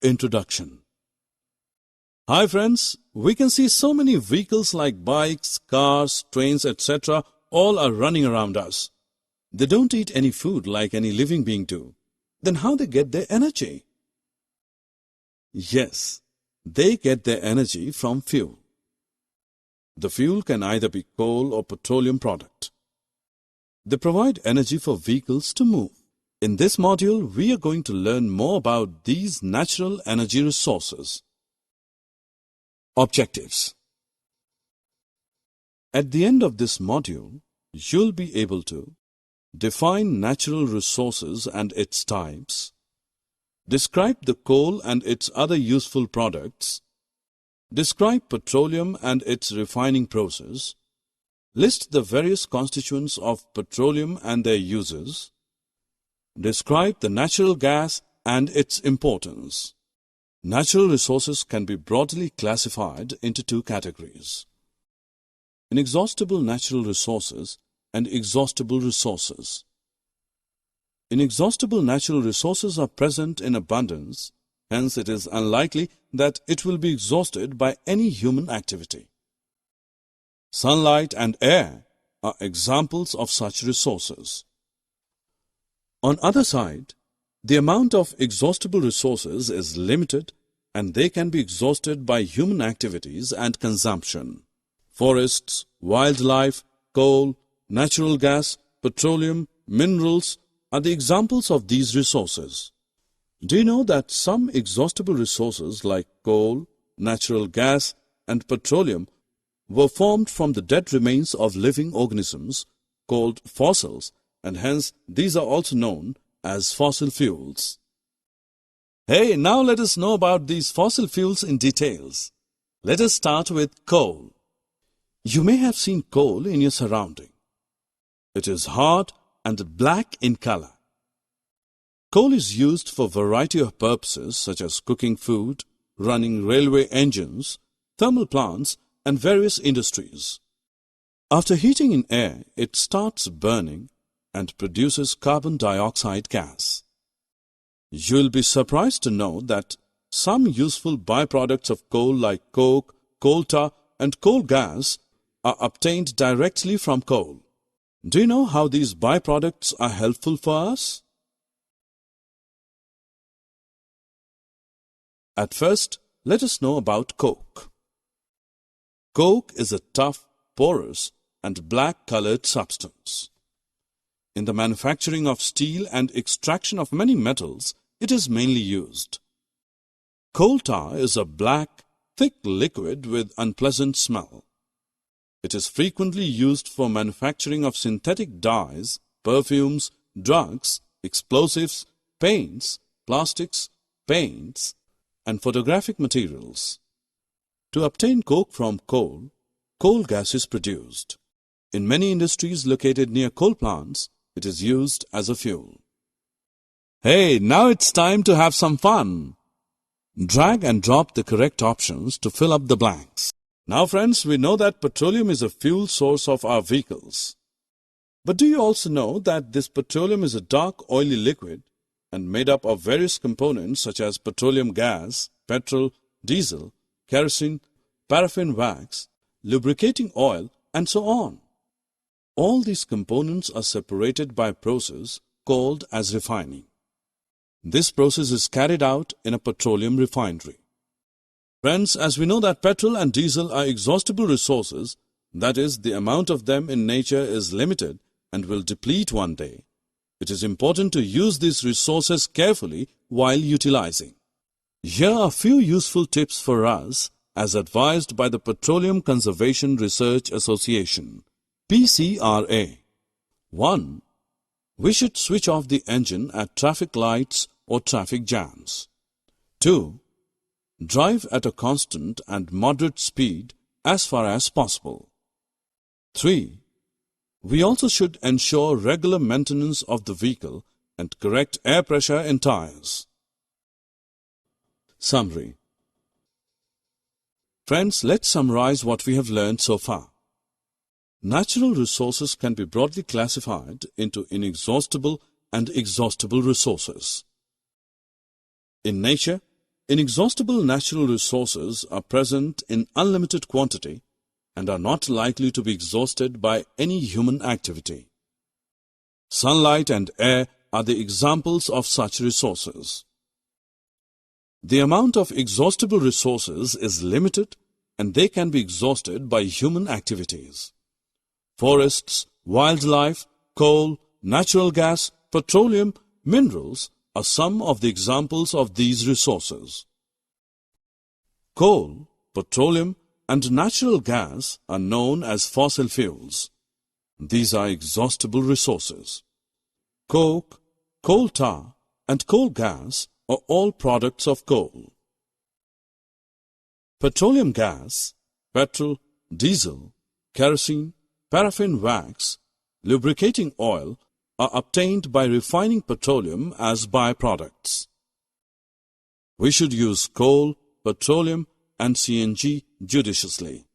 Introduction. Hi friends, we can see so many vehicles like bikes, cars, trains, etc. all are running around us. They don't eat any food like any living being do. Then how they get their energy? Yes, they get their energy from fuel. The fuel can either be coal or petroleum product. They provide energy for vehicles to move. In this module, we are going to learn more about these natural energy resources. Objectives. At the end of this module, you'll be able to define natural resources and its types, describe the coal and its other useful products, describe petroleum and its refining process, list the various constituents of petroleum and their uses, describe the natural gas and its importance. Natural resources can be broadly classified into two categories: inexhaustible natural resources and exhaustible resources. Inexhaustible natural resources are present in abundance, hence it is unlikely that it will be exhausted by any human activity. Sunlight and air are examples of such resources. On other side, the amount of exhaustible resources is limited and they can be exhausted by human activities and consumption. Forests, wildlife, coal, natural gas, petroleum, minerals are the examples of these resources. Do you know that some exhaustible resources like coal, natural gas and petroleum were formed from the dead remains of living organisms called fossils, and hence these are also known as fossil fuels. Hey, now let us know about these fossil fuels in details. Let us start with coal. You may have seen coal in your surrounding. It is hard and black in color. Coal is used for a variety of purposes such as cooking food, running railway engines, thermal plants, and various industries. After heating in air, it starts burning and produces carbon dioxide gas. You will be surprised to know that some useful byproducts of coal like coke, coal tar, and coal gas are obtained directly from coal. Do you know how these byproducts are helpful for us? At first, let us know about coke. Coke is a tough, porous, and black-colored substance. In the manufacturing of steel and extraction of many metals, it is mainly used. Coal tar is a black, thick liquid with unpleasant smell. It is frequently used for manufacturing of synthetic dyes, perfumes, drugs, explosives, paints, plastics, paints, and photographic materials. To obtain coke from coal, coal gas is produced. In many industries located near coal plants, it is used as a fuel. Hey, now it's time to have some fun. Drag and drop the correct options to fill up the blanks. Now friends, we know that petroleum is a fuel source of our vehicles. But do you also know that this petroleum is a dark oily liquid and made up of various components such as petroleum gas, petrol, diesel, kerosene, paraffin wax, lubricating oil, and so on. All these components are separated by a process called as refining. This process is carried out in a petroleum refinery. Friends, as we know that petrol and diesel are exhaustible resources, that is, the amount of them in nature is limited and will deplete one day, it is important to use these resources carefully while utilizing. Here are a few useful tips for us as advised by the Petroleum Conservation Research Association, PCRA. 1. We should switch off the engine at traffic lights or traffic jams. 2. Drive at a constant and moderate speed as far as possible. 3. We also should ensure regular maintenance of the vehicle and correct air pressure in tires. Summary. Friends, let's summarize what we have learned so far. Natural resources can be broadly classified into inexhaustible and exhaustible resources. In nature, Inexhaustible natural resources are present in unlimited quantity and are not likely to be exhausted by any human activity. Sunlight and air are the examples of such resources. The amount of exhaustible resources is limited and they can be exhausted by human activities. Forests, wildlife, coal, natural gas, petroleum, minerals are some of the examples of these resources. Coal, petroleum, and natural gas are known as fossil fuels. These are exhaustible resources. Coke, coal tar, and coal gas are all products of coal. Petroleum gas, petrol, diesel, kerosene, paraffin wax, lubricating oil are obtained by refining petroleum as byproducts. We should use coal, petroleum, and CNG judiciously.